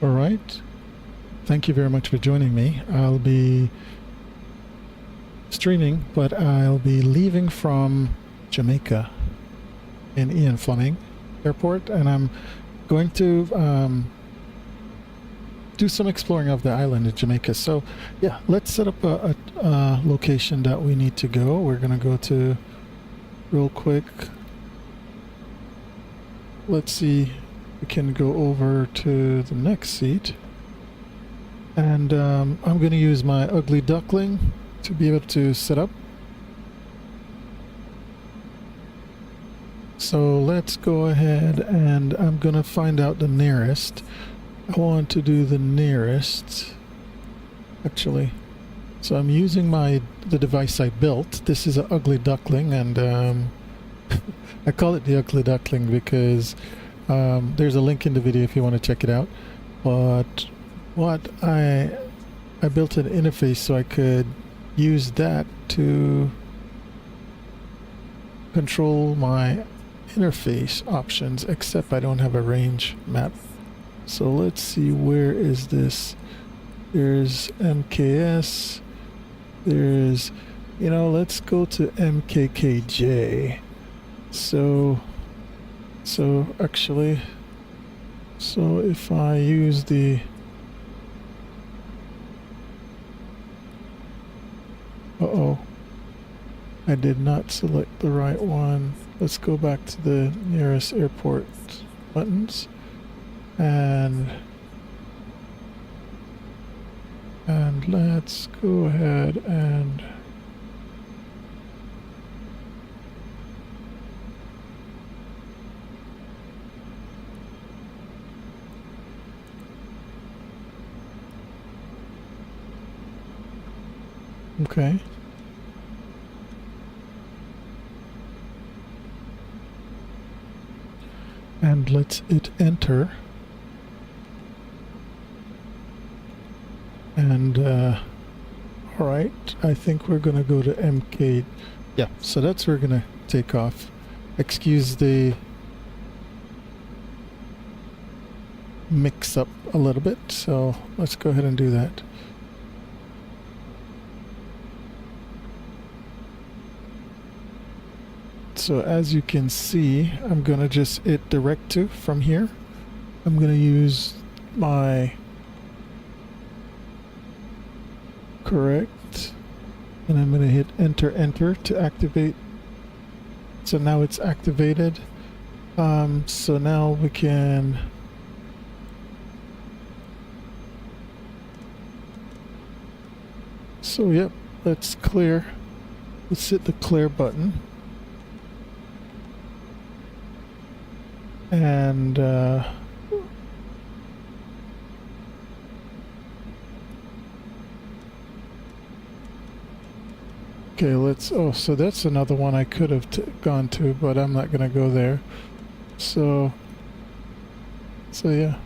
All right. Thank you very much for joining me. I'll be streaming, but I'll be leaving from Jamaica in Ian Fleming Airport, and I'm going to do some exploring of the island of Jamaica. So, yeah, let's set up a location that we need to go. We're going to go to real quick. Let's see. We can go over to the next seat. And I'm going to use my ugly duckling to be able to set up. So let's go ahead and I'm going to find out the nearest. I want to do the nearest, actually. So I'm using the device I built. This is an ugly duckling, and I call it the ugly duckling because there's a link in the video if you want to check it out. But what I built an interface so I could use that to control my interface options, except I don't have a range map. So let's see, where is this? There's MKS. There's, let's go to MKKJ. So actually, if I use the I did not select the right one. Let's go back to the nearest airport buttons and let's go ahead and okay. And let's hit enter. And all right, I think we're gonna go to MK. Yeah, so that's where we're gonna take off. Excuse the mix up a little bit, so let's go ahead and do that. So as you can see, I'm gonna just hit direct to from here. I'm gonna use my correct, and I'm gonna hit enter to activate. So now it's activated. So now we can yep, let's clear. Let's hit the clear button. And okay, so that's another one I could have gone to, but I'm not gonna go there. So yeah,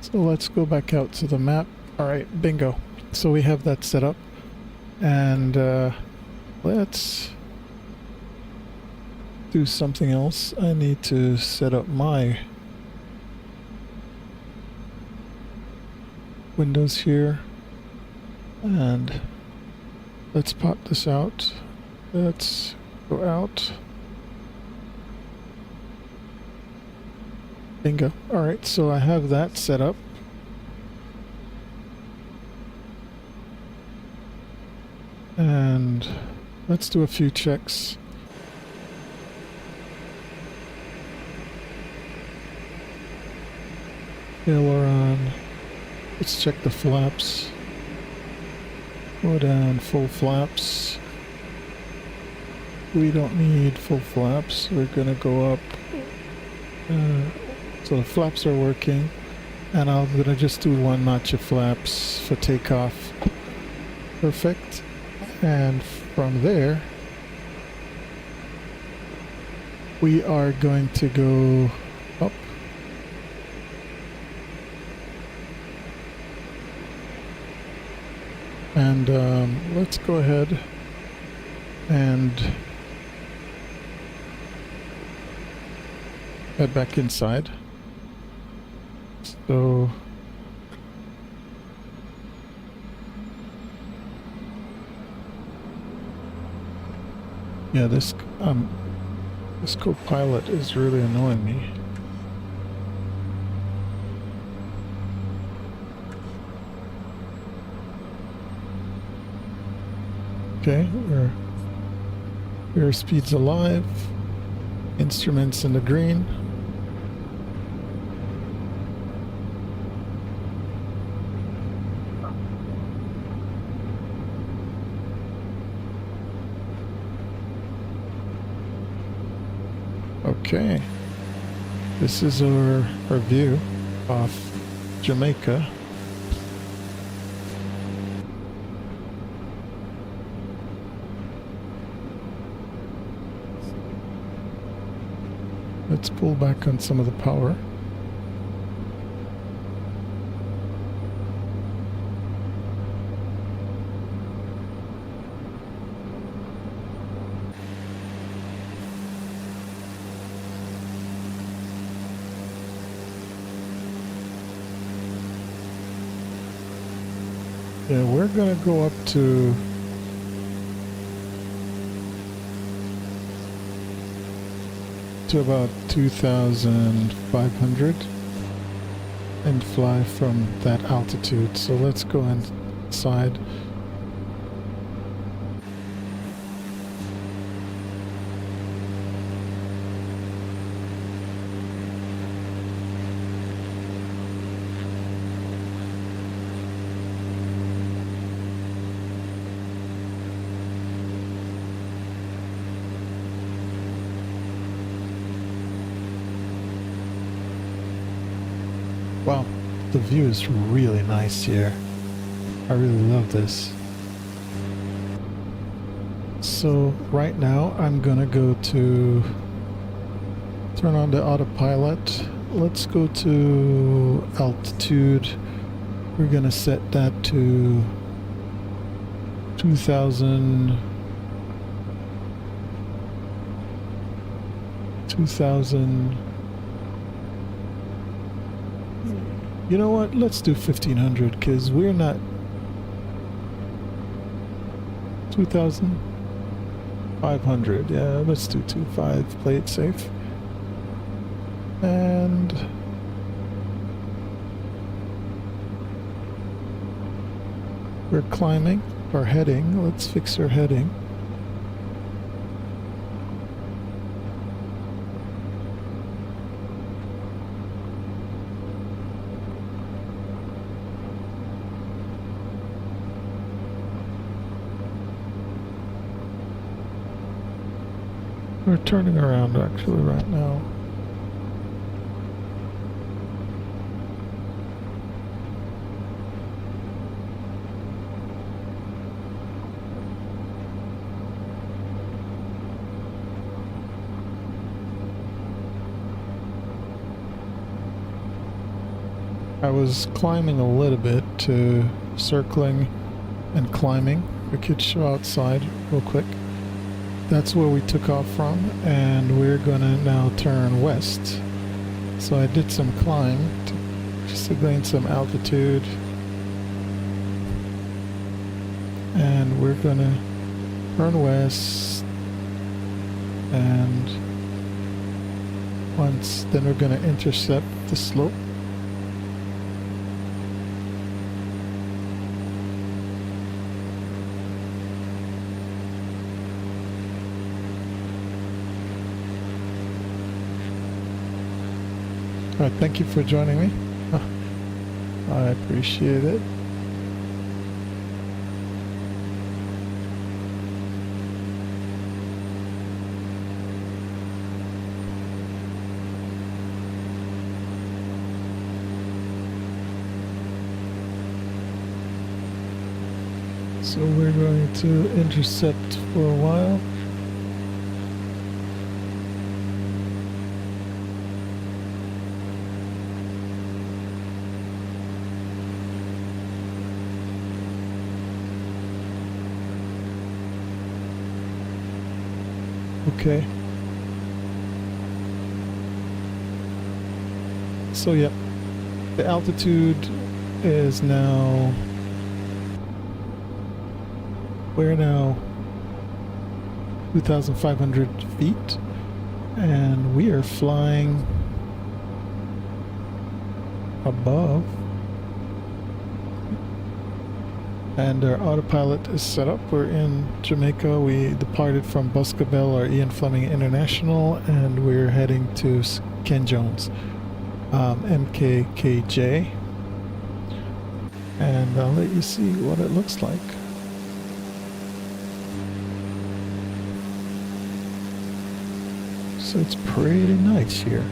so let's go back out to the map. All right, bingo. So we have that set up, and let's do something else. I need to set up my windows here, and let's pop this out. Let's go out. Bingo. All right, so I have that set up. And let's do a few checks. Aileron. Let's check the flaps. Go down, full flaps. We don't need full flaps. We're gonna go up. So the flaps are working, and I'm gonna just do one notch of flaps for takeoff. Perfect. And from there, we are going to go up. And let's go ahead and head back inside. So Yeah, this co-pilot is really annoying me. Okay, airspeed's alive. Instruments in the green. Okay, this is our view of Jamaica. Let's pull back on some of the power. Yeah, we're gonna go up to about 2,500 and fly from that altitude. So let's go inside. Wow, the view is really nice here. I really love this. So right now I'm gonna go to turn on the autopilot. Let's go to altitude. We're gonna set that to 2,000. You know what? Let's do 1,500 because we're not 2,500. Yeah, let's do 2.5. Play it safe. And we're climbing our heading. Let's fix our heading. We're turning around actually right now. I was climbing a little bit to circling and climbing. We could show outside real quick. That's where we took off from, and we're gonna now turn west. So I did some climb just to gain some altitude, and we're gonna turn west, and then we're gonna intercept the slope. All right, thank you for joining me. I appreciate it. So we're going to intercept for a while. Okay. So yeah, the altitude is now, we're now 2,500 feet, and we are flying above, and our autopilot is set up. We're in Jamaica. We departed from Boscobel or Ian Fleming International, and we're heading to Ken Jones, MKKJ, and I'll let you see what it looks like. So it's pretty nice here.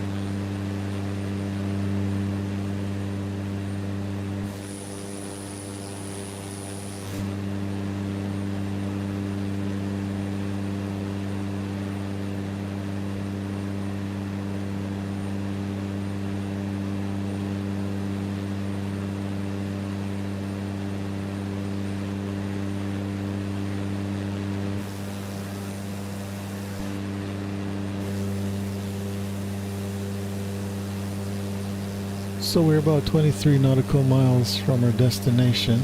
So we're about 23 nautical miles from our destination.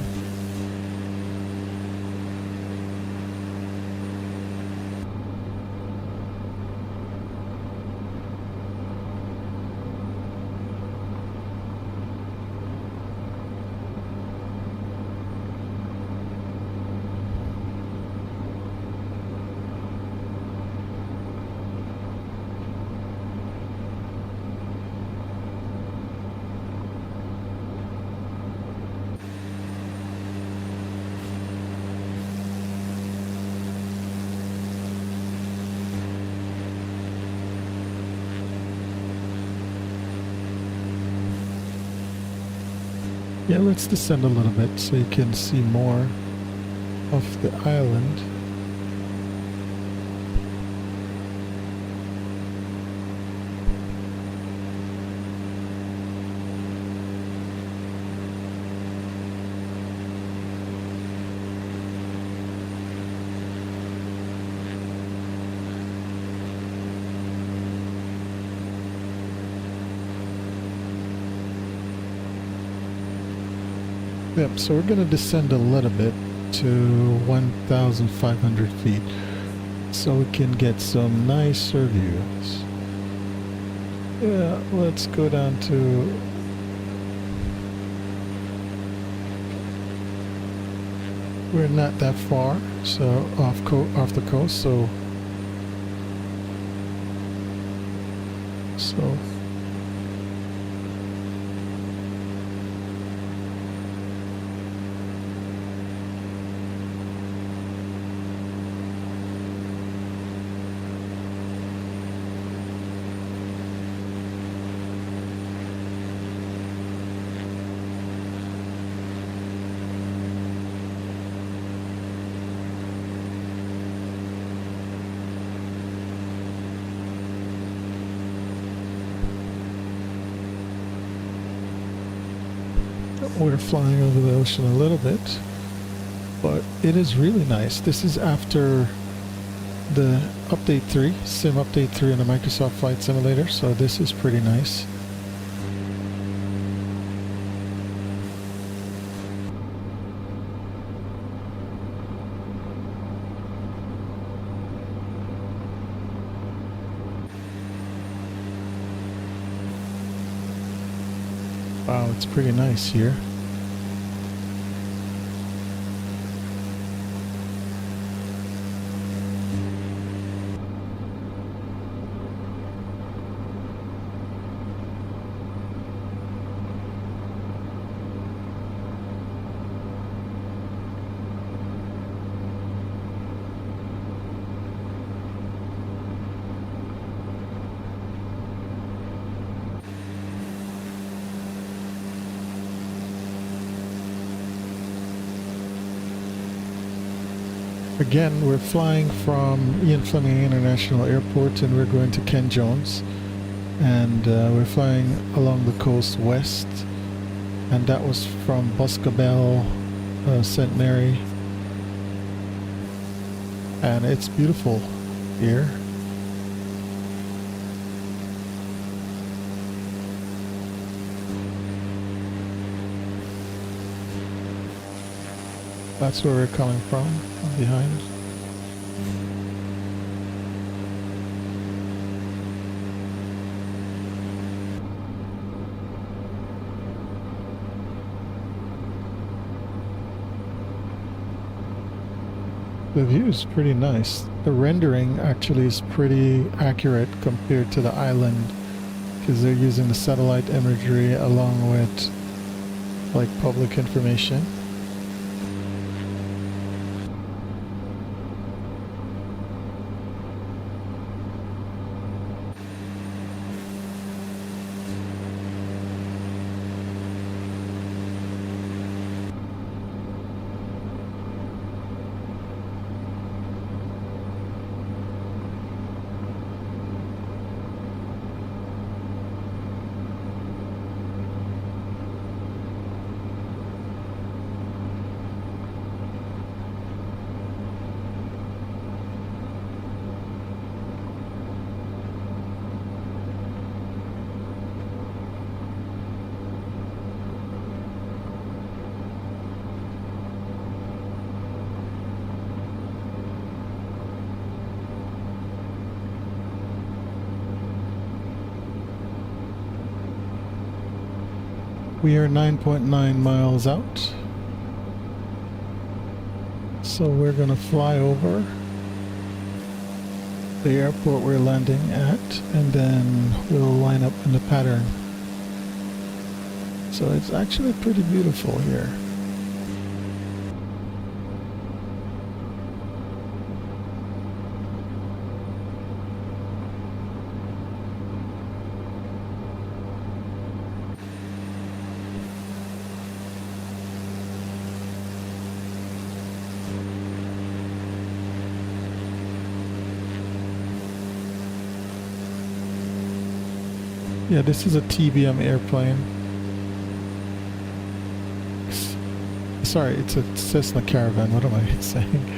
Yeah, let's descend a little bit so you can see more of the island. Yep, so we're going to descend a little bit to 1,500 feet so we can get some nicer views. Yeah, let's go down to... We're not that far, so off the coast, so we're flying over the ocean a little bit, but it is really nice. This is after the update 3, sim update 3 on the Microsoft Flight Simulator, so this is pretty nice. Wow, it's pretty nice here. Again, we're flying from Ian Fleming International Airport and we're going to Ken Jones, and we're flying along the coast west, and that was from Boscobel, St. Mary, and it's beautiful here. That's where we're coming from behind. The view is pretty nice. The rendering actually is pretty accurate compared to the island, because they're using the satellite imagery along with like public information. We are 9.9 miles out, so we're going to fly over the airport we're landing at, and then we'll line up in the pattern. So it's actually pretty beautiful here. Yeah, this is a TBM airplane. Sorry, it's a Cessna Caravan. What am I saying?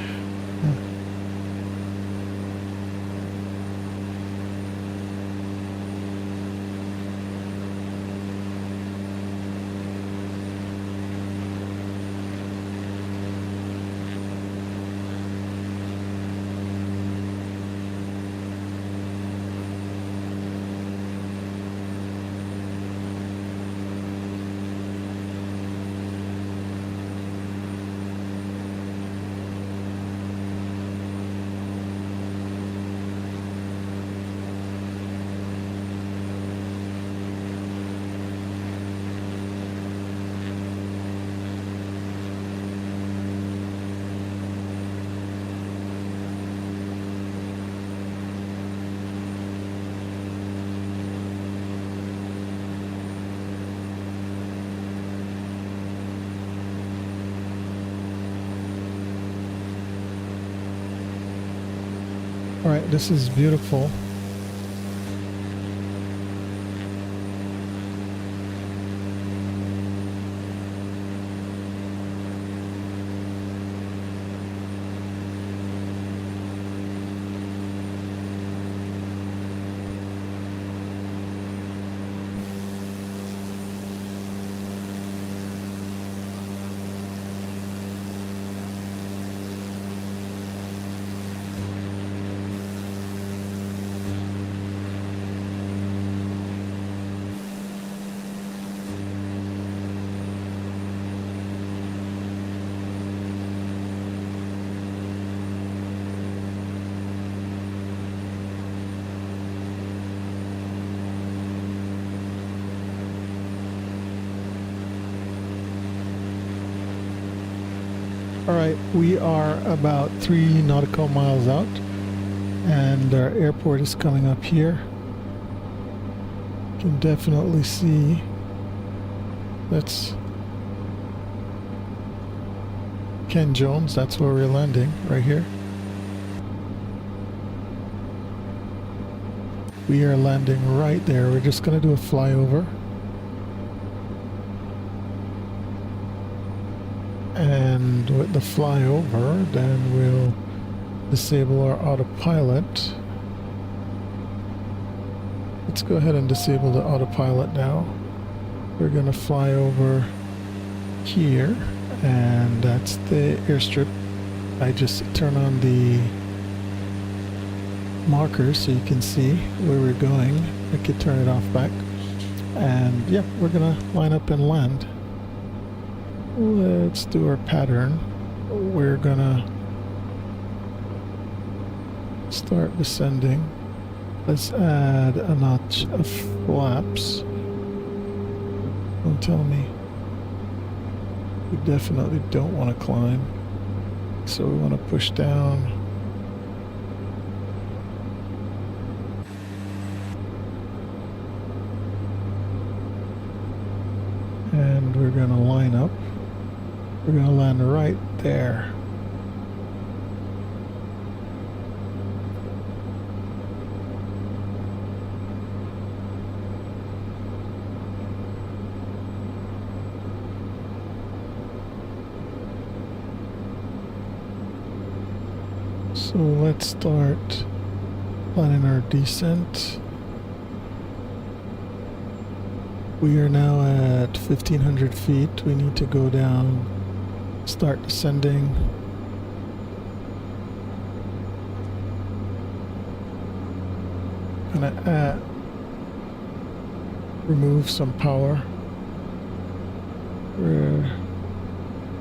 Alright, this is beautiful. Alright, we are about 3 nautical miles out, and our airport is coming up here. You can definitely see that's Ken Jones. That's where we're landing, right here. We are landing right there. We're just going to do a flyover. And with the flyover, then we'll disable our autopilot. Let's go ahead and disable the autopilot now. We're going to fly over here, and that's the airstrip. I just turn on the markers so you can see where we're going. I could turn it off back. And yeah, we're going to line up and land. Let's do our pattern. We're gonna Start descending. Let's add a notch of flaps. Don't tell me. We definitely don't want to climb. So we want to push down. And we're going to line up. We're going to land right there. So let's start planning our descent. We are now at 1,500 feet. We need to go down, start descending. Gonna remove some power.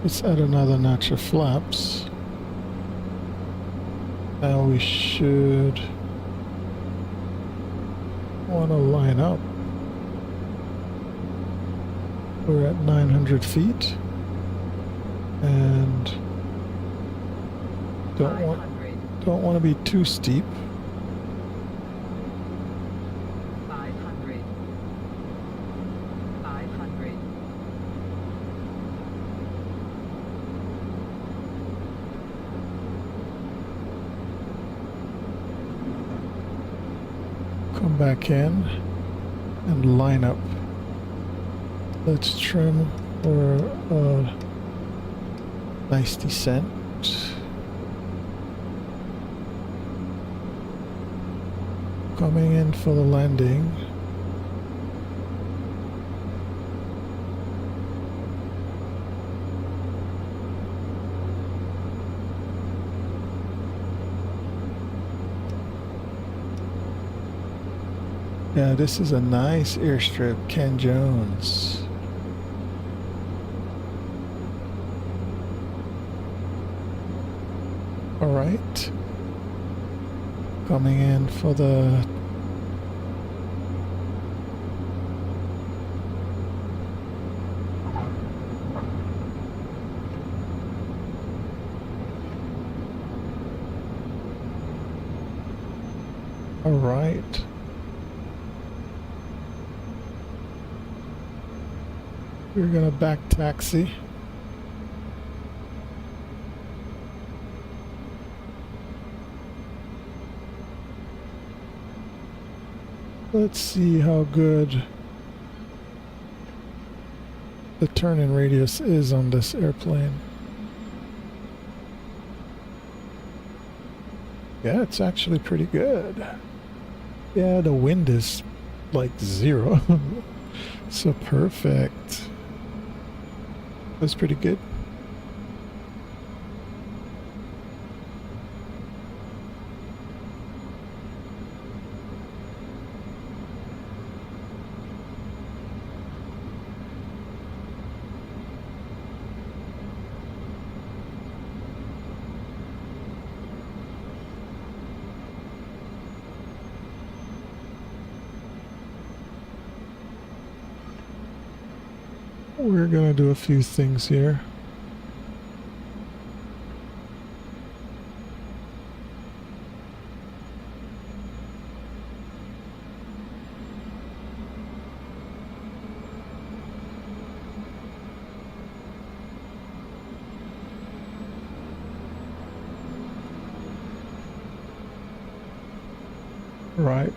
Let's add another notch of flaps. Now we should want to line up. We're at 900 feet and don't want to be too steep. 500. 500. Come back in and line up. Let's trim for a nice descent. Coming in for the landing. Yeah, this is a nice airstrip, Ken Jones. All right. Coming in for the all right. We're gonna back taxi. Let's see how good the turning radius is on this airplane. Yeah, it's actually pretty good. Yeah, the wind is like 0. So perfect. That's pretty good. We're gonna do a few things here. Right.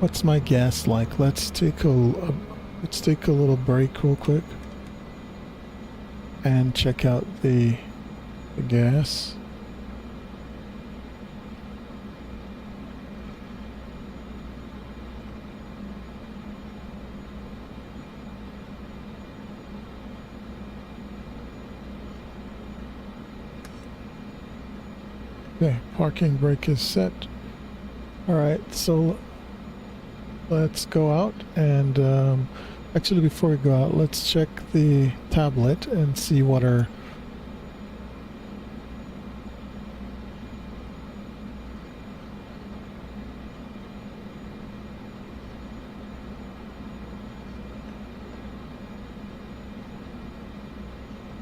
What's my gas like? Let's take a little break real quick and check out the gas. Okay, parking brake is set. All right, so let's go out and actually before we go out, let's check the tablet and see what our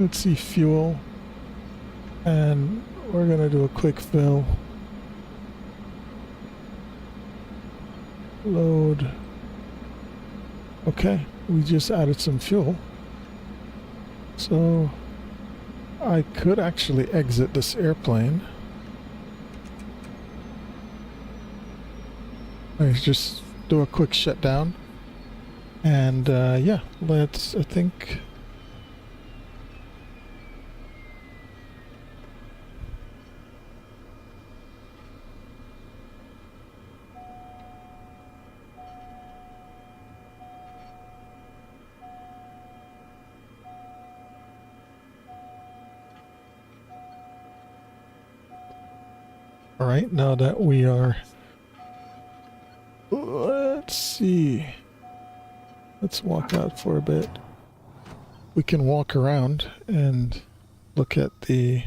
Let's see, fuel. And we're gonna do a quick fill. Load. Okay, we just added some fuel. So I could actually exit this airplane. Let's just do a quick shutdown. And yeah, let's, I think... All right, now that we are... Let's see. Let's walk out for a bit. We can walk around and look at the...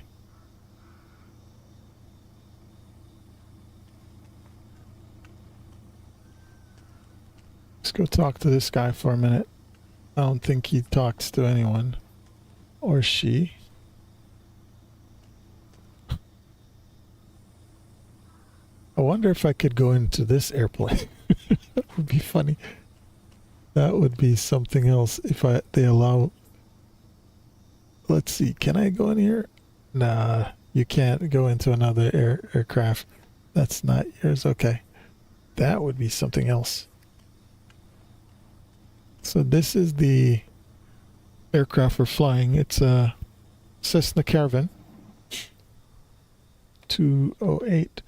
Let's go talk to this guy for a minute. I don't think he talks to anyone. Or she. I wonder if I could go into this airplane. That would be funny. That would be something else if they allow... Let's see, can I go in here? Nah, you can't go into another aircraft. That's not yours. Okay. That would be something else. So this is the aircraft we're flying. It's a Cessna Caravan 208.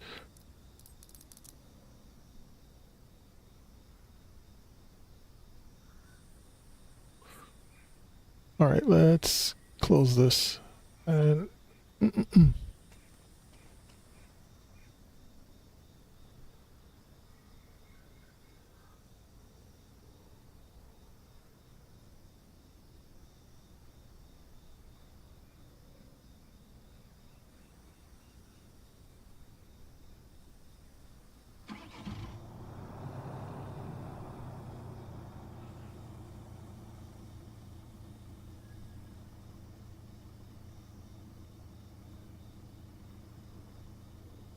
All right, let's close this. And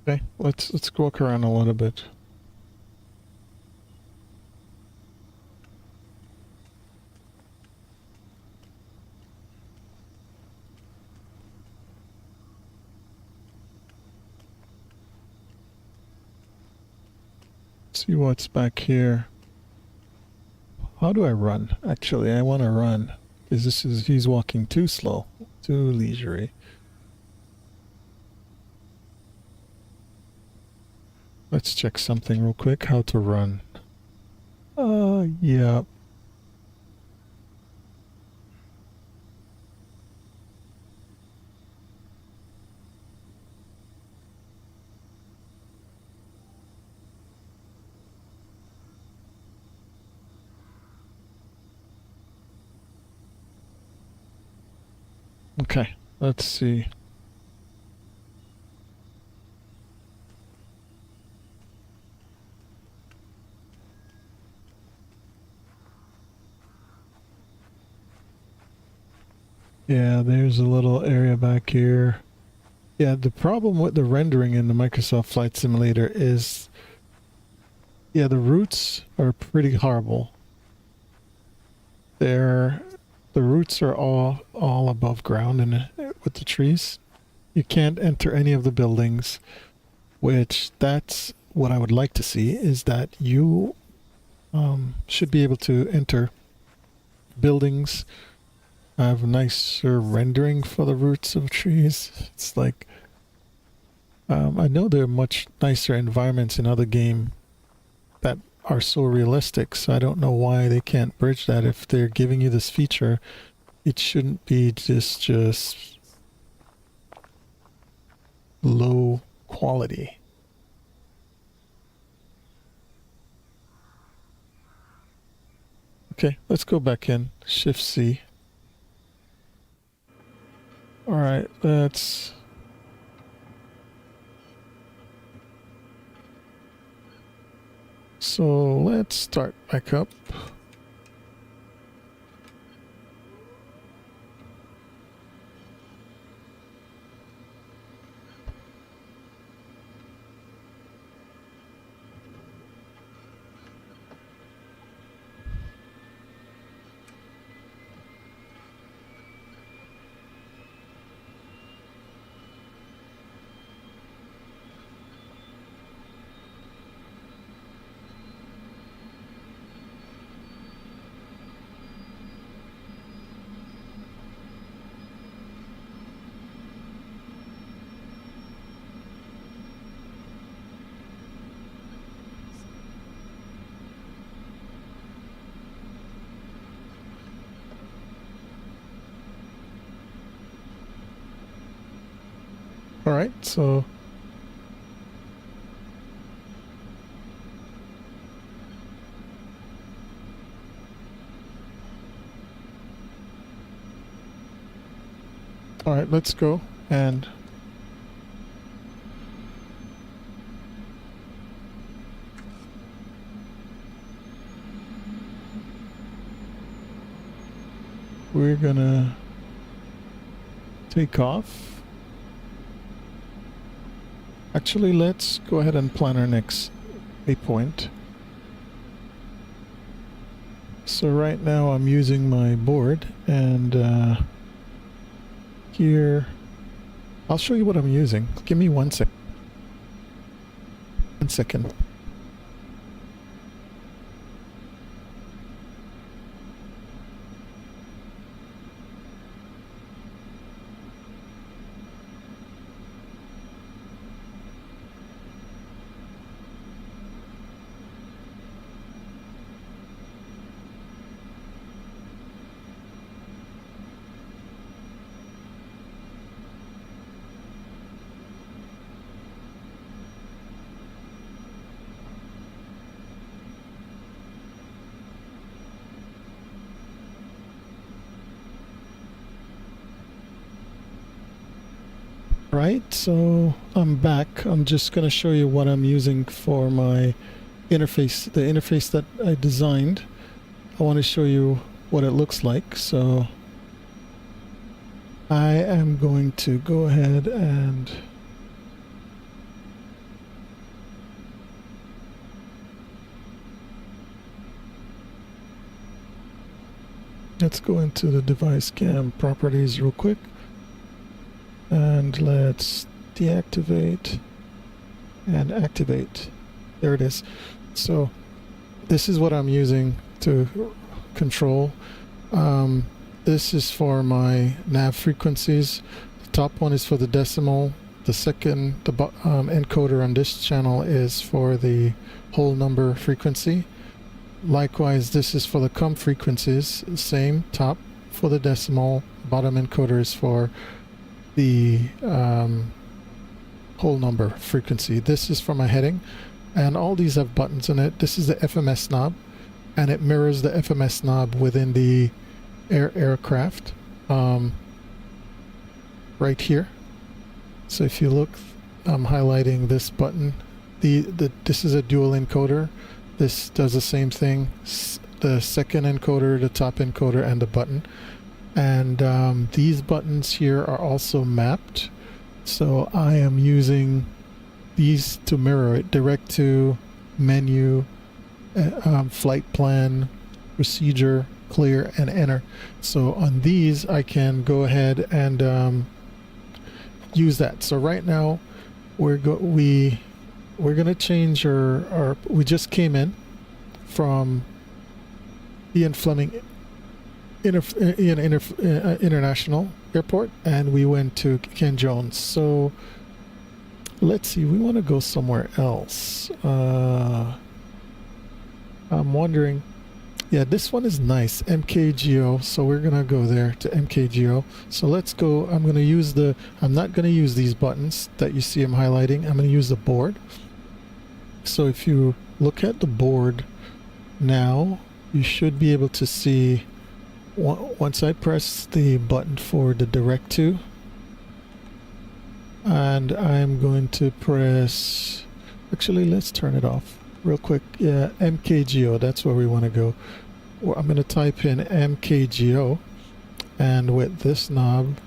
okay, let's walk around a little bit. See what's back here. How do I run? Actually, I want to run because he's walking too slow, too leisurely. Let's check something real quick. How to run. Yeah. Okay, let's see. Yeah, there's a little area back here. Yeah, the problem with the rendering in the Microsoft Flight Simulator is, yeah, the routes are pretty horrible. The routes are all above ground and with the trees. You can't enter any of the buildings, which that's what I would like to see, is that you should be able to enter buildings, have nicer rendering for the roots of trees. It's like, I know there are much nicer environments in other games that are so realistic, so I don't know why they can't bridge that. If they're giving you this feature, it shouldn't be just low quality. Okay, let's go back in. Shift C. All right, let's... So let's start back up. All right, so all right, let's go and we're gonna take off. Actually, let's go ahead and plan our next waypoint. So right now I'm using my board, and here I'll show you what I'm using. Give me 1 sec. 1 second. Right, so I'm back. I'm just going to show you what I'm using for my interface, the interface that I designed. I want to show you what it looks like. So I am going to go ahead and let's go into the device cam properties real quick. And let's deactivate and activate. There it is. So this is what I'm using to control. This is for my nav frequencies. The top one is for the decimal. The second, the encoder on this channel is for the whole number frequency. Likewise, this is for the COM frequencies. Same, top for the decimal, bottom encoder is for the whole number frequency. This is for my heading, and all these have buttons in it. This is the FMS knob, and it mirrors the FMS knob within the aircraft right here. So if you look, I'm highlighting this button. This is a dual encoder. This does the same thing. The second encoder, the top encoder, and the button. And these buttons here are also mapped, so I am using these to mirror it. Direct to, menu, flight plan, procedure, clear, and enter. So on these I can go ahead and use that. So right now we're gonna change our we just came in from Ian Fleming International Airport, and we went to Ken Jones. So let's see, we want to go somewhere else. I'm wondering, yeah, this one is nice, MKGO, so we're gonna go there to MKGO. So let's go. I'm not gonna use these buttons that you see I'm highlighting. I'm gonna use the board. So if you look at the board now, you should be able to see, once I press the button for the direct to, and I'm going to press, actually let's turn it off real quick. Yeah, MKGO, that's where we want to go. Well, I'm going to type in MKGO, and with this knob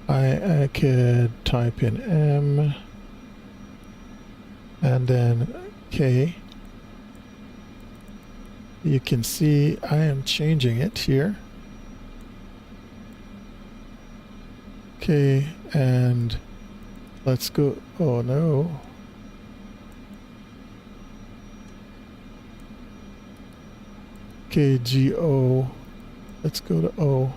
I could type in M and then K. You can see I am changing it here. Okay, and let's go. Oh no. KGO. Let's go to O.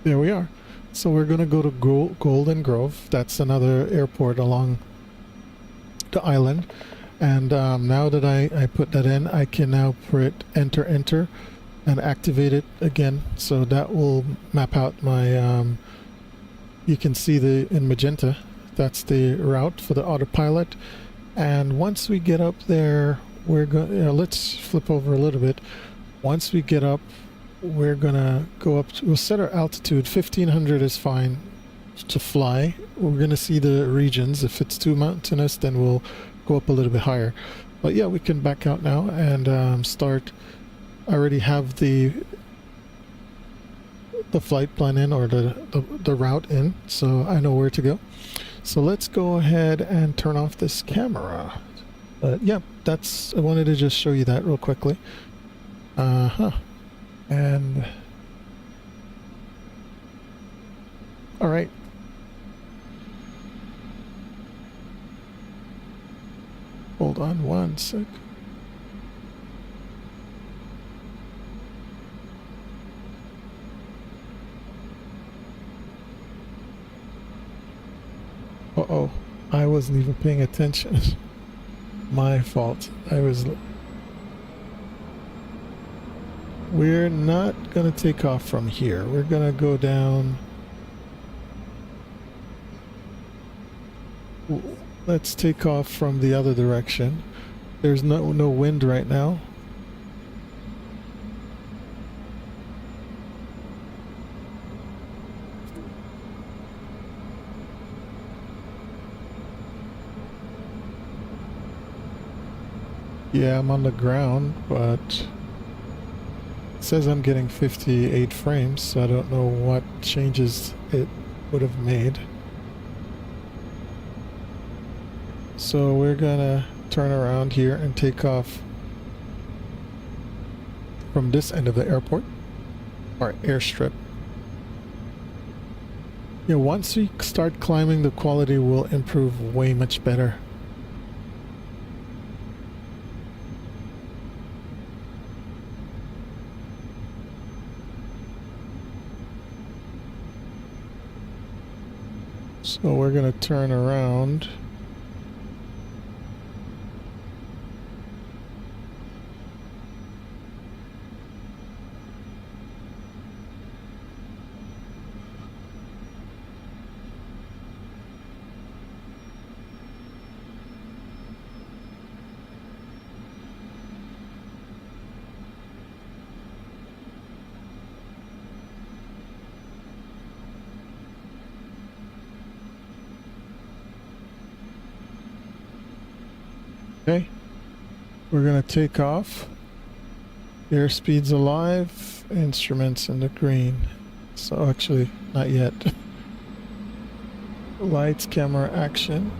There we are. So we're going to go to Golden Grove. That's another airport along the island. And now that I put that in, I can now put enter and activate it again. So that will map out my, you can see in magenta, that's the route for the autopilot. And once we get up there, we're going, let's flip over a little bit. Once we get up, we're gonna go up, we'll set our altitude, 1500 is fine to fly. We're gonna see the regions. If it's too mountainous, then we'll go up a little bit higher. But yeah, we can back out now and start. I already have the flight plan in, or the route in, so I know where to go. So let's go ahead and turn off this camera. But yeah, I wanted to just show you that real quickly. And all right. Hold on one sec. Uh-oh, I wasn't even paying attention. My fault. We're not gonna take off from here. We're gonna go down. Let's take off from the other direction. There's no wind right now. Yeah, I'm on the ground, but it says I'm getting 58 frames, so I don't know what changes it would have made. So we're gonna turn around here and take off from this end of the airport, or airstrip. Yeah, once we start climbing, the quality will improve way much better. So we're gonna turn around. Okay, we're gonna take off. Airspeed's alive, instruments in the green. So actually, not yet. Lights, camera, action.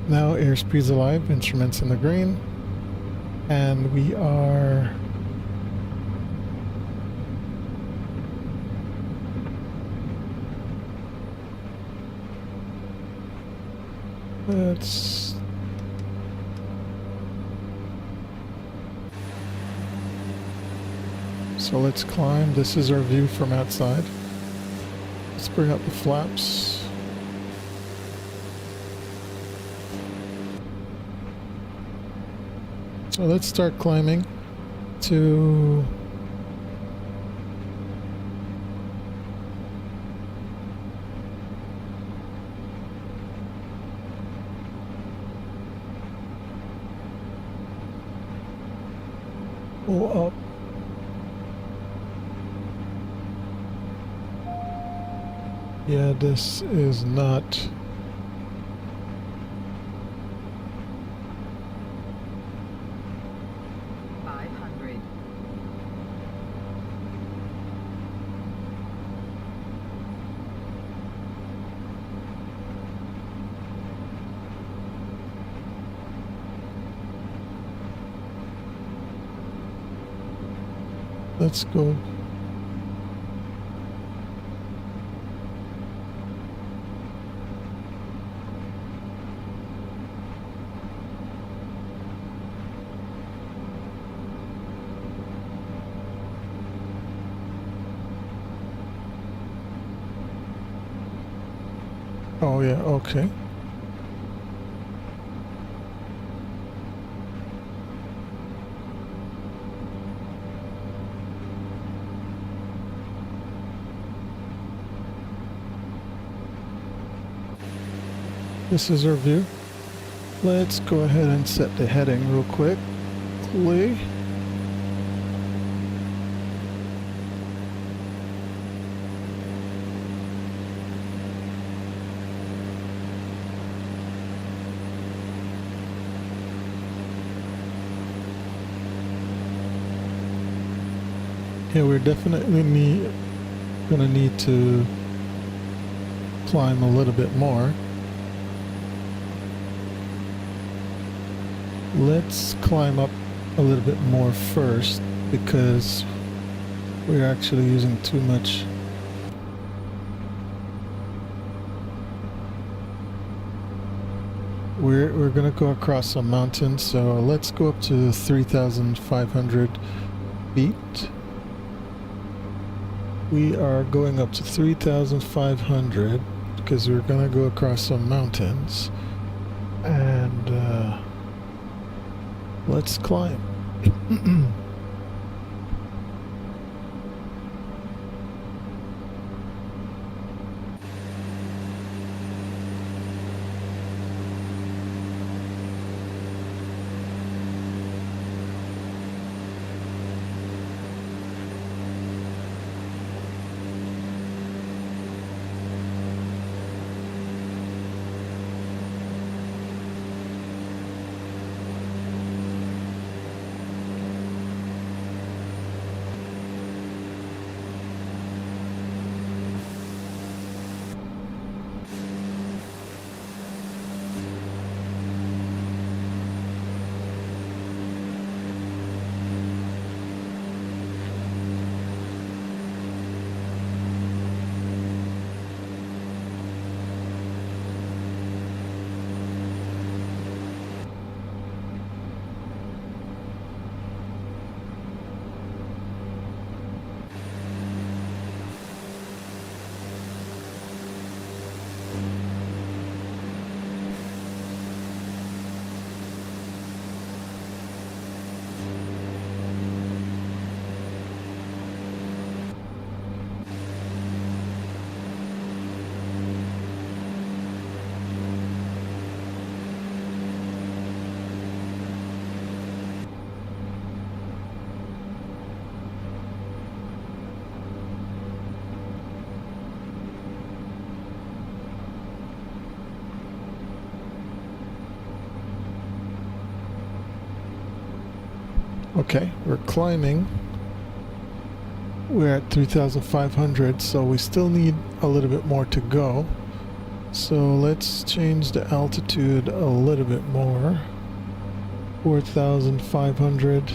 Now airspeed's alive, instruments in the green. And we are... So let's climb. This is our view from outside. Let's bring up the flaps. So let's start climbing to... Pull up. Yeah, this is not... 500. Let's go. Oh yeah, okay. This is our view. Let's go ahead and set the heading real quick. Yeah, we're definitely gonna need to climb a little bit more. Let's climb up a little bit more first because we're actually using too much. We're gonna go across a mountain, so let's go up to 3,500 feet. We are going up to 3,500 because we're gonna go across some mountains, and let's climb. Okay, we're climbing. We're at 3,500, so we still need a little bit more to go. So let's change the altitude a little bit more. 4,500.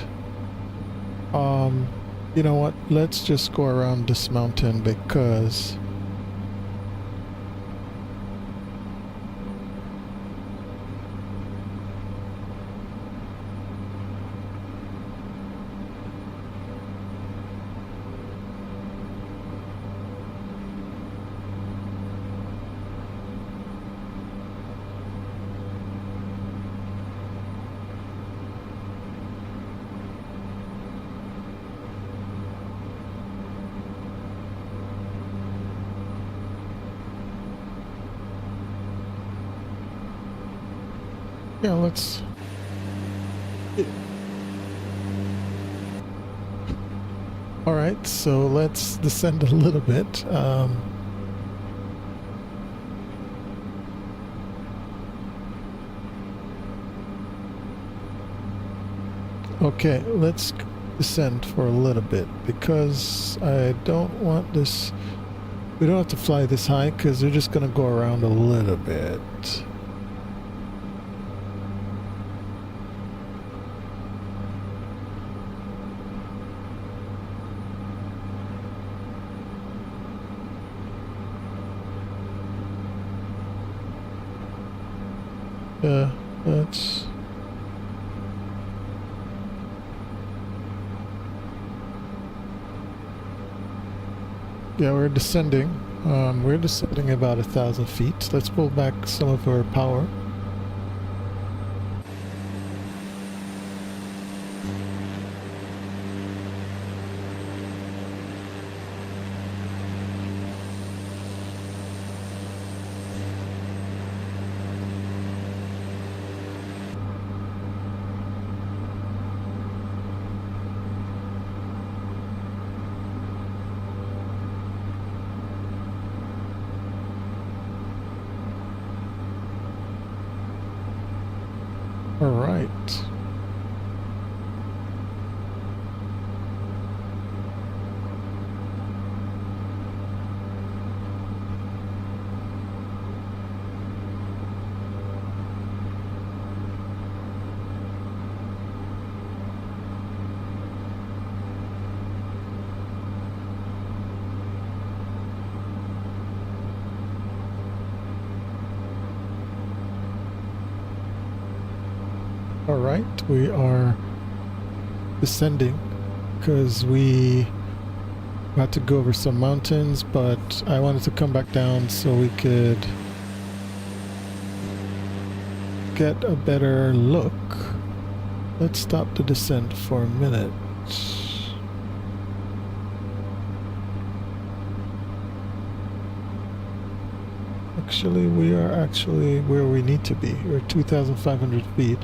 You know what? Let's just go around this mountain because yeah, let's. All right, so let's descend a little bit. Okay, let's descend for a little bit because I don't want this. We don't have to fly this high because they're just going to go around a little bit. Let's. Yeah, we're descending. We're descending about 1,000 feet. Let's pull back some of our power. All right. All right, we are descending because we had to go over some mountains, but I wanted to come back down so we could get a better look. Let's stop the descent for a minute. Actually, we are actually where we need to be. We're 2,500 feet.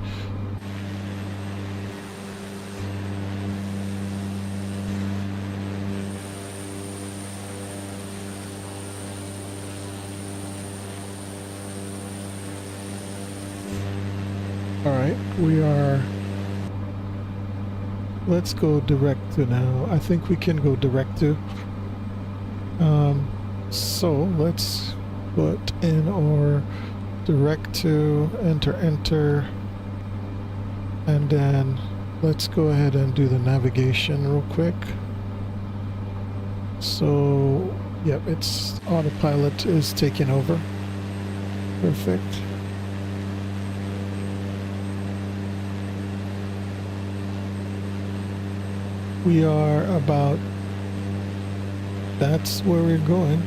Alright, we are... Let's go direct to now. I think we can go direct to. So let's put in our direct to, enter, and then let's go ahead and do the navigation real quick. So, yep, it's autopilot is taking over. Perfect. We are about, that's where we're going.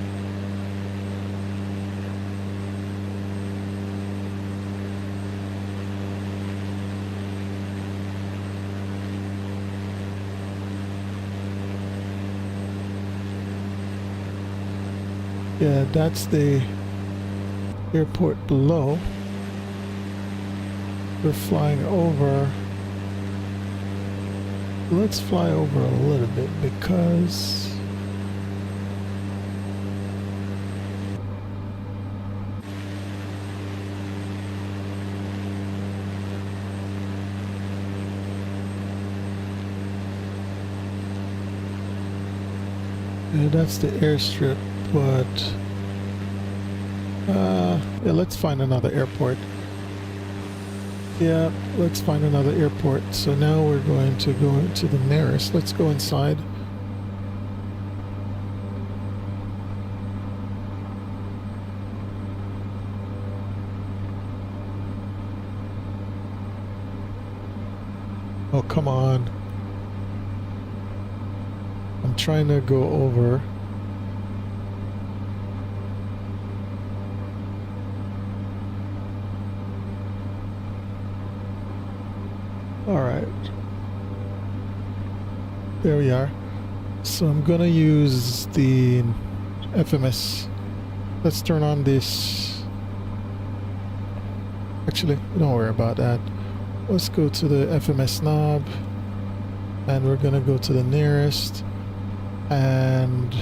Yeah, that's the airport below. We're flying over. Let's fly over a little bit because yeah, that's the airstrip, but yeah, let's find another airport. Yeah, let's find another airport. So now we're going to go into the nearest. Let's go inside. Oh, come on. I'm trying to go over. All right, there we are. So I'm gonna use the FMS. Let's turn on this. Actually, don't worry about that. Let's go to the FMS knob and we're gonna go to the nearest and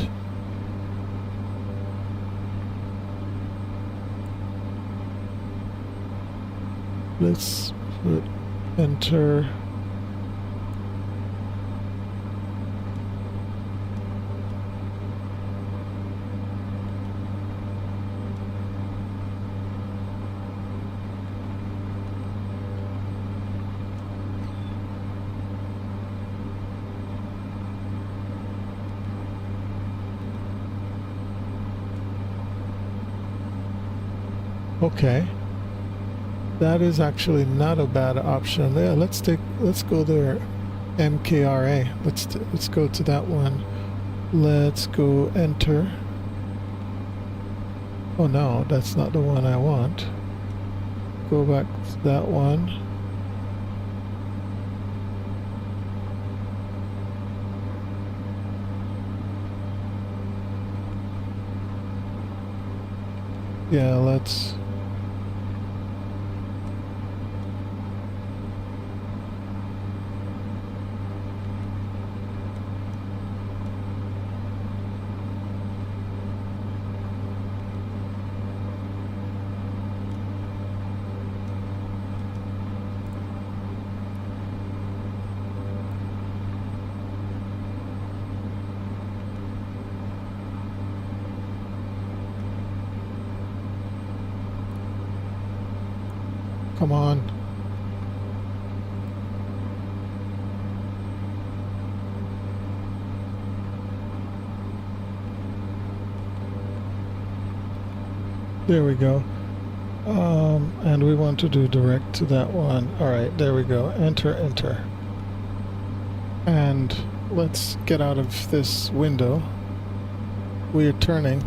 let's put enter. Okay. That is actually not a bad option. Yeah, let's go there. MKRA. Let's go to that one. Let's go enter. Oh no, that's not the one I want. Go back to that one. Yeah, let's... Come on. There we go. And we want to do direct to that one. All right, there we go. Enter, enter. And let's get out of this window. We are turning.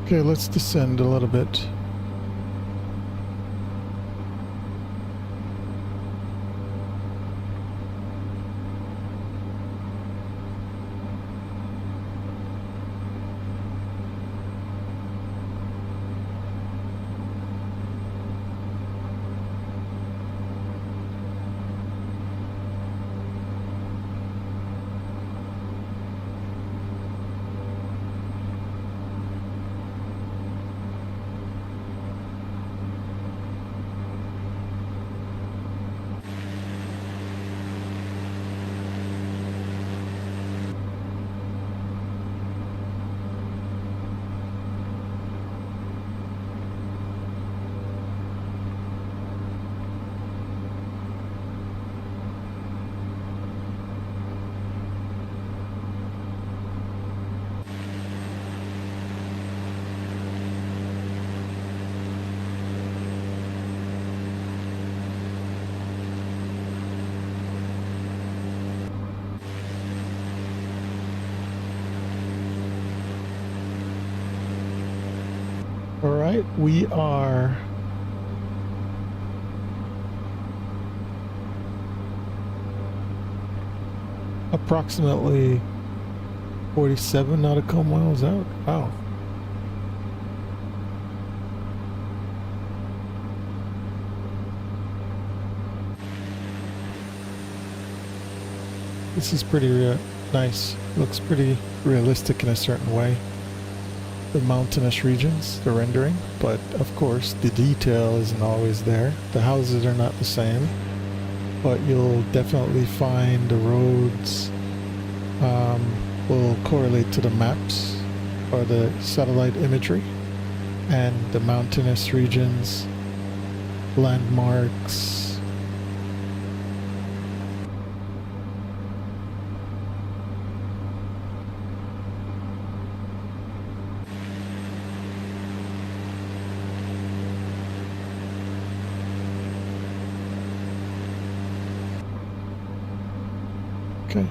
Okay, let's descend a little bit. All right, we are approximately 47 nautical miles out. Wow. This is pretty nice. Looks pretty realistic in a certain way. The mountainous regions, the rendering, but of course the detail isn't always there. The houses are not the same, but you'll definitely find the roads will correlate to the maps or the satellite imagery, and the mountainous regions, landmarks. Okay.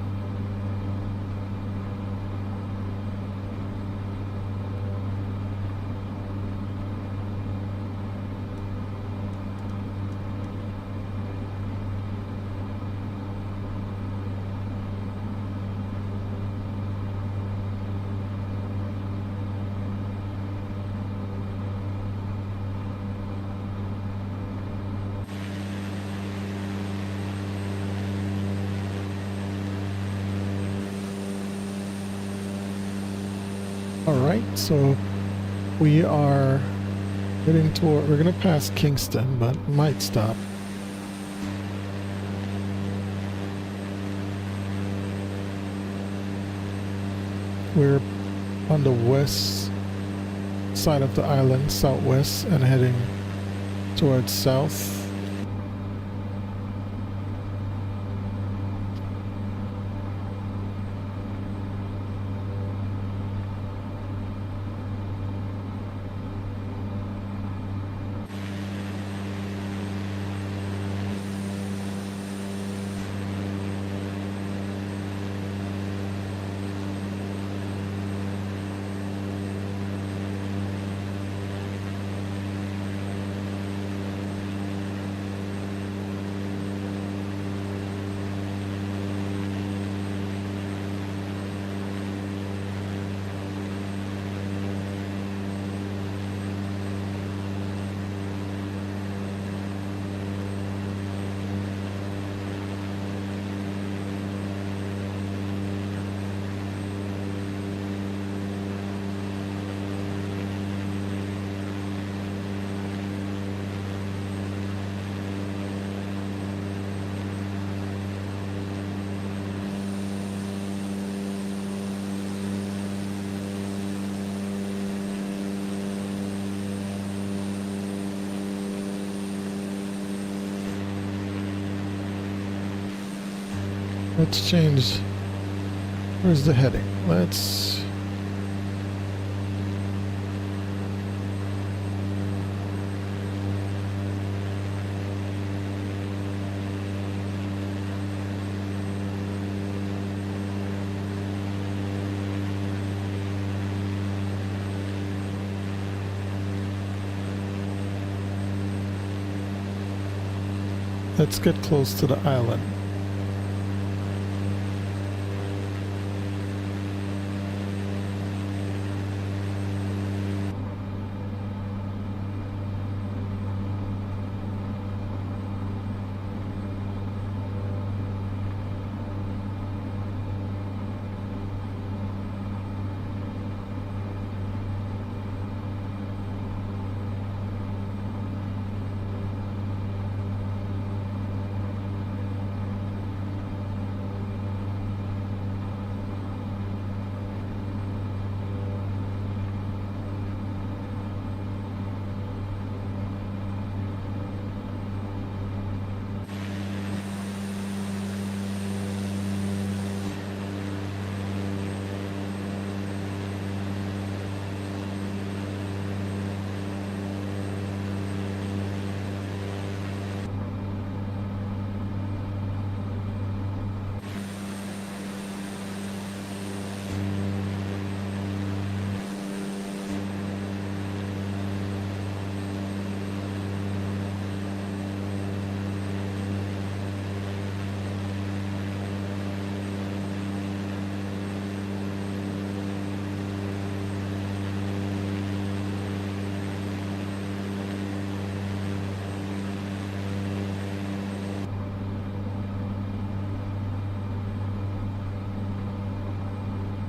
All right, so we are heading toward, we're going to pass Kingston, but might stop. We're on the west side of the island, southwest, and heading towards south. Let's change. Where's the heading? Let's get close to the island.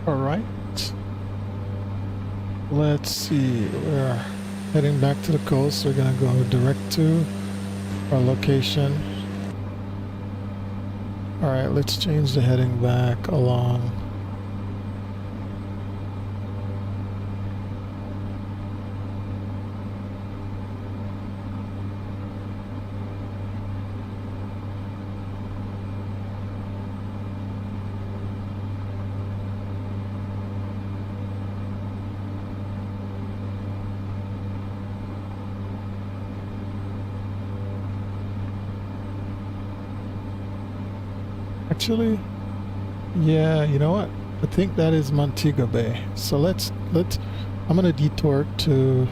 All right. Let's see. We're heading back to the coast. We're gonna go direct to our location. All right. Let's change the heading back along. Actually, yeah, you know what? I think that is Montego Bay. So let's I'm gonna detour to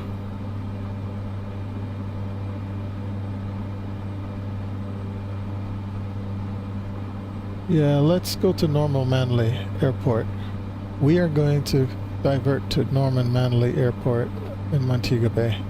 let's go to Normal Manley Airport. We are going to divert to Norman Manley Airport in Montego Bay.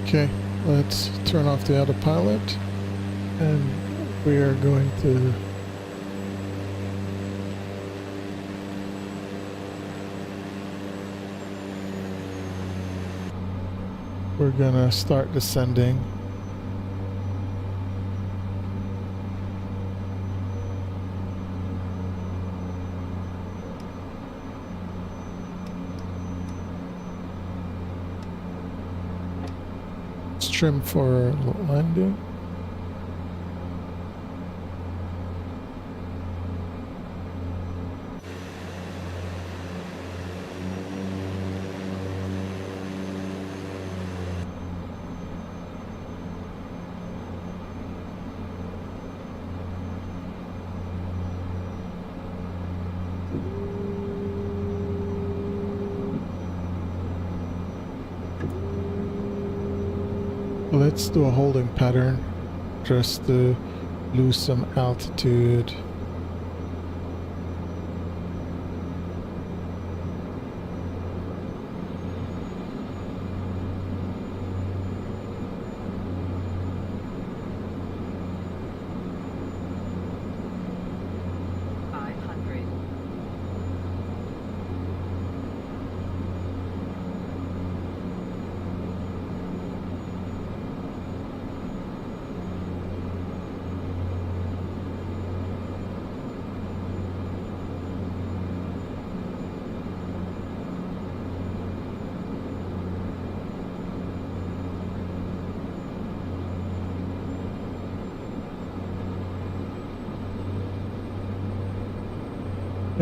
Okay, let's turn off the autopilot, and we are going to we're gonna start descending. Let's trim for landing. Let's do a holding pattern just to lose some altitude.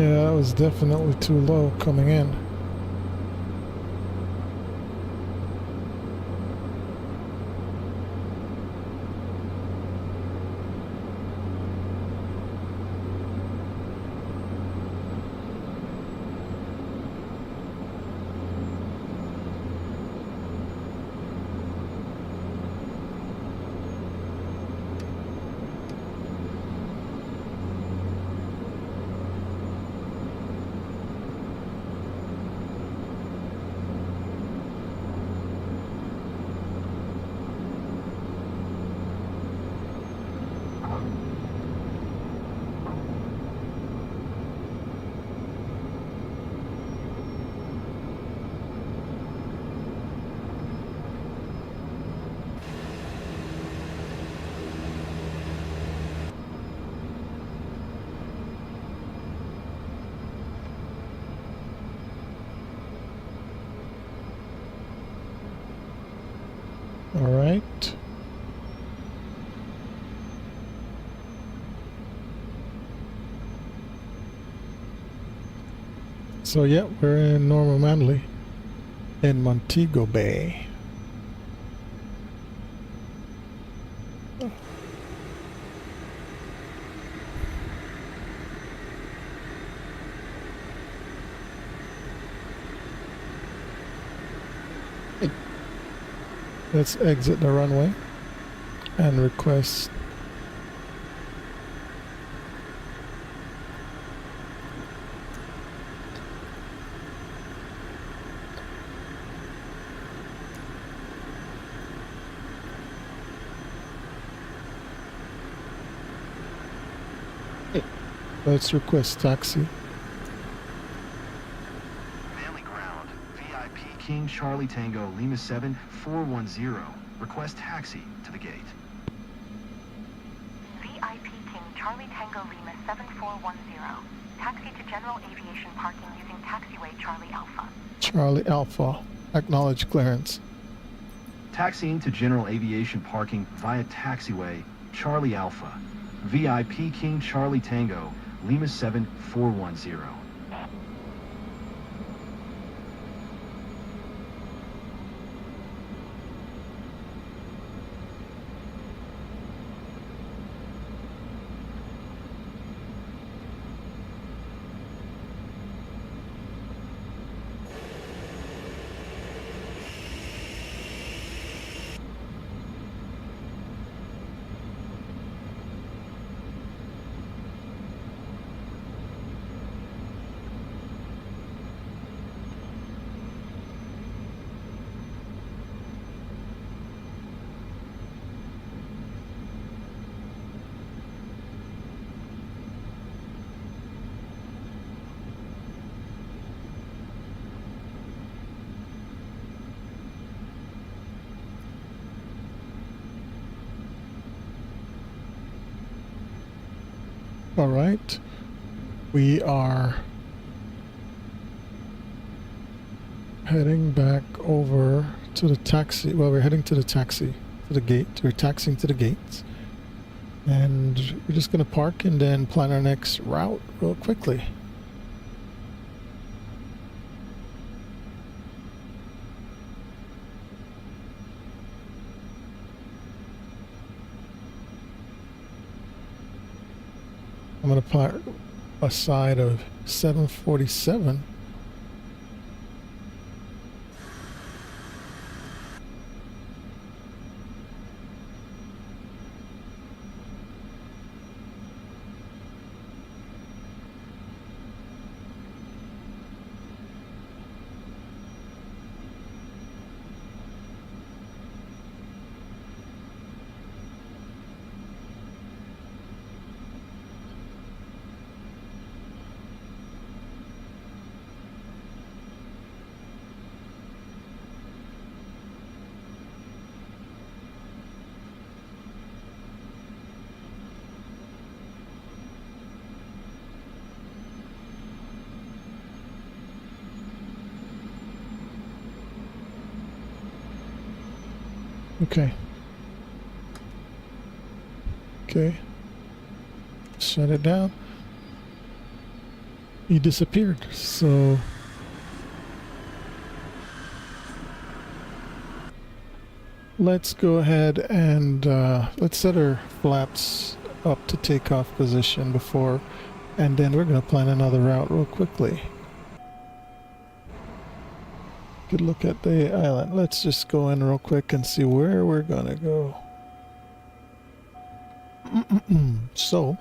Yeah, that was definitely too low coming in. All right. So yeah, we're in Normal Manly in Montego Bay. Let's exit the runway and request taxi. Manly ground, VIP King Charlie Tango Lima 7410. Request taxi to the gate. VIP King Charlie Tango Lima 7410. Taxi to general aviation parking using taxiway Charlie Alpha. Charlie Alpha. Acknowledge clearance. Taxiing to general aviation parking via taxiway Charlie Alpha. VIP King Charlie Tango Lima 7410. All right. We are heading back over to the taxi. Well, we're heading to the taxi, to the gate. We're taxiing to the gates. And we're just going to park and then plan our next route real quickly. I'm going to park aside of 747. Okay. Okay. Shut it down. He disappeared, so let's go ahead and let's set our flaps up to takeoff position before, and then we're going to plan another route real quickly. Good look at the island. Let's just go in real quick and see where we're going to go. So,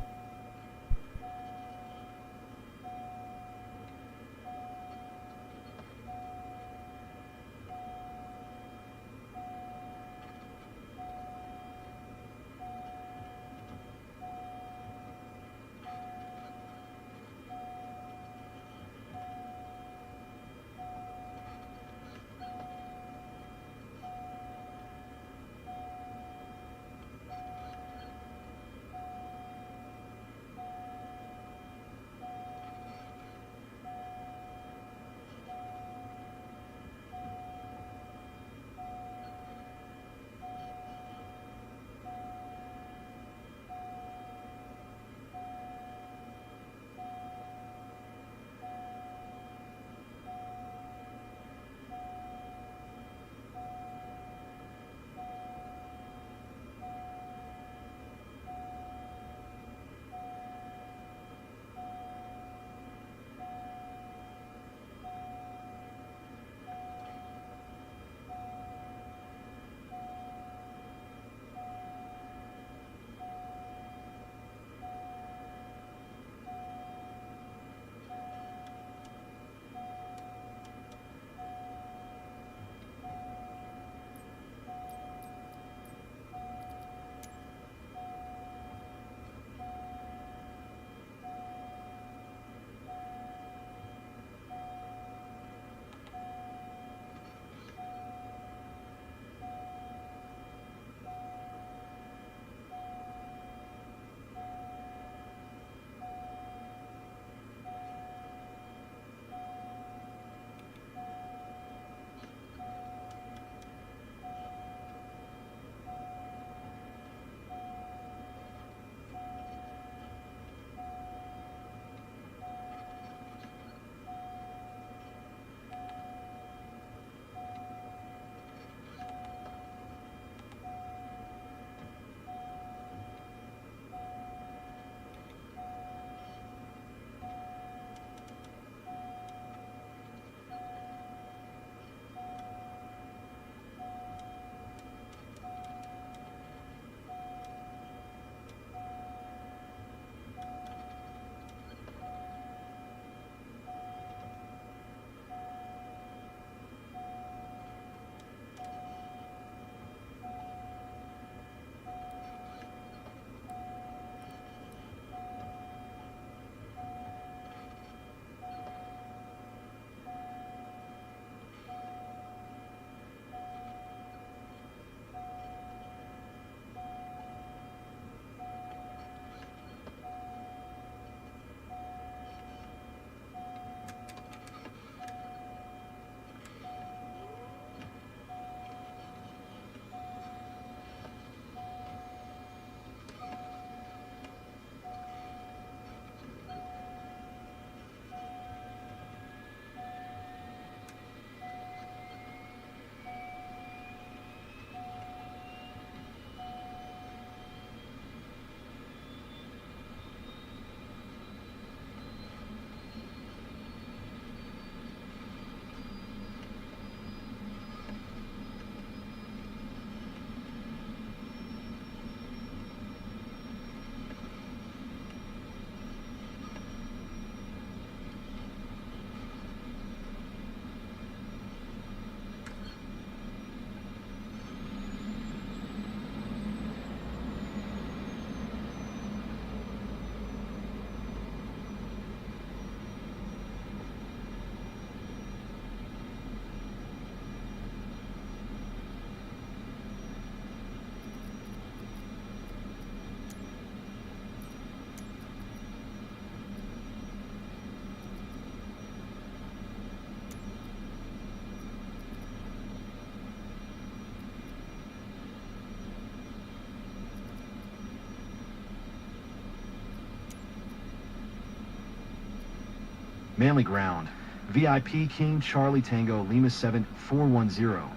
Manly ground. VIP King Charlie Tango Lima 7410.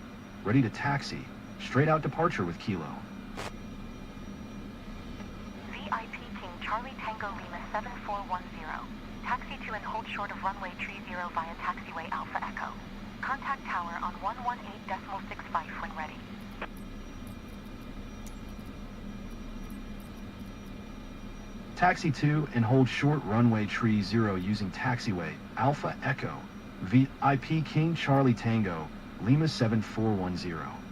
Ready to taxi. Straight out departure with Kilo. VIP King Charlie Tango Lima 7410. Taxi to and hold short of runway 30 via taxiway Alpha Echo. Contact tower on 118.65 when ready. Taxi to and hold short runway 30 using taxiway Alpha Echo. VIP King Charlie Tango Lima 7410.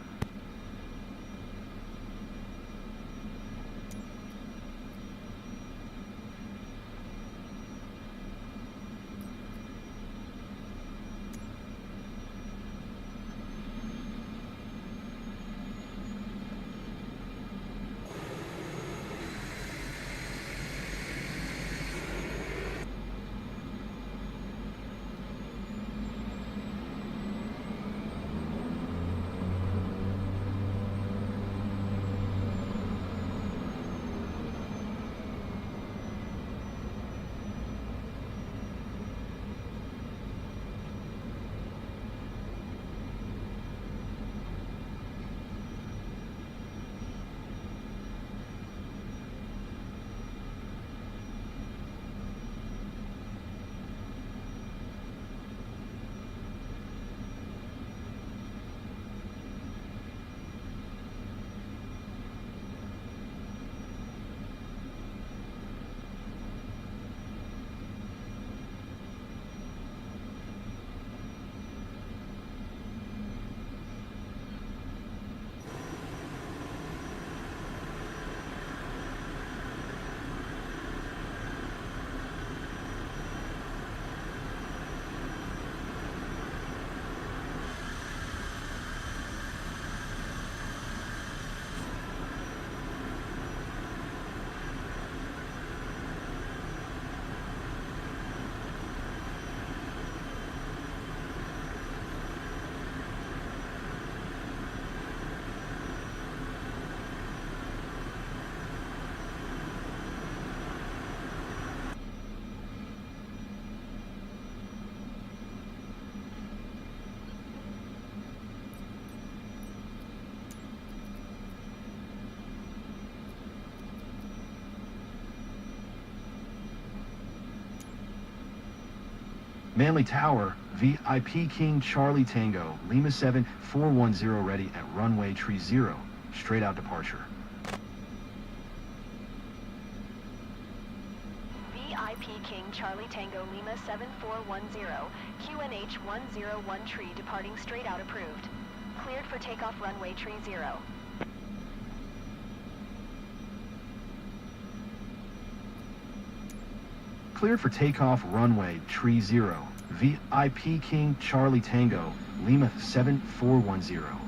Manly Tower, VIP King Charlie Tango, Lima 7410 ready at runway 30, straight out departure. VIP King Charlie Tango Lima 7410, QNH 101 tree departing straight out approved. Cleared for takeoff runway 30. Cleared for takeoff runway 30, VIP King Charlie Tango, Lima 7410.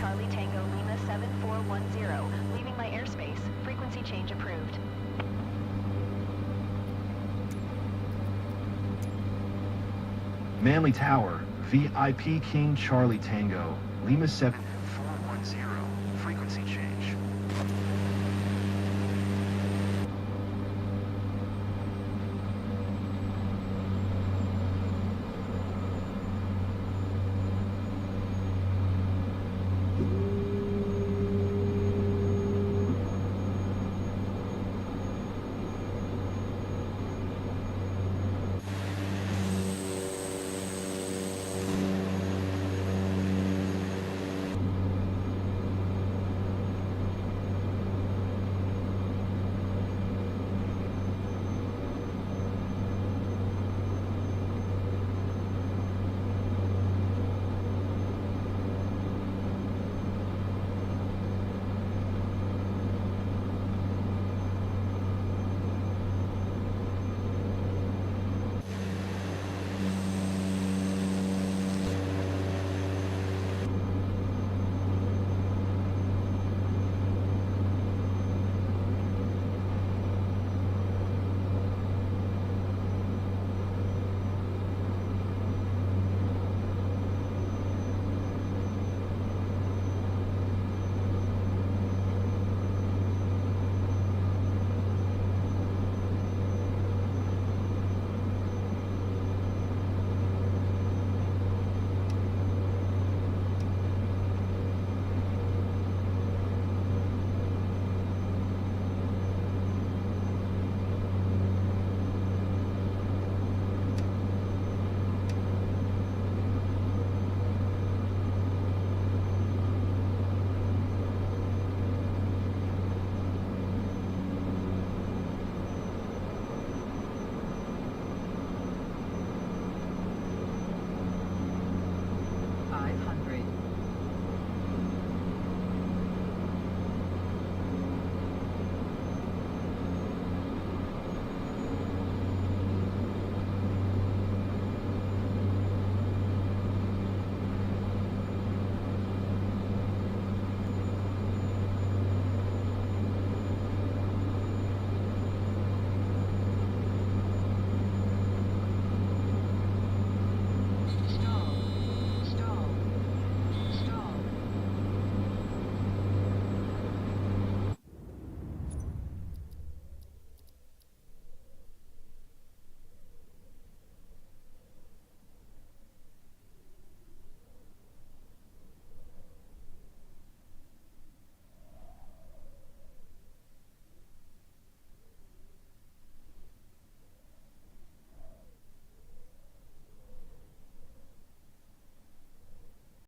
Charlie Tango Lima 7410, leaving my airspace. Frequency change approved. Manly Tower, VIP King Charlie Tango, Lima 7.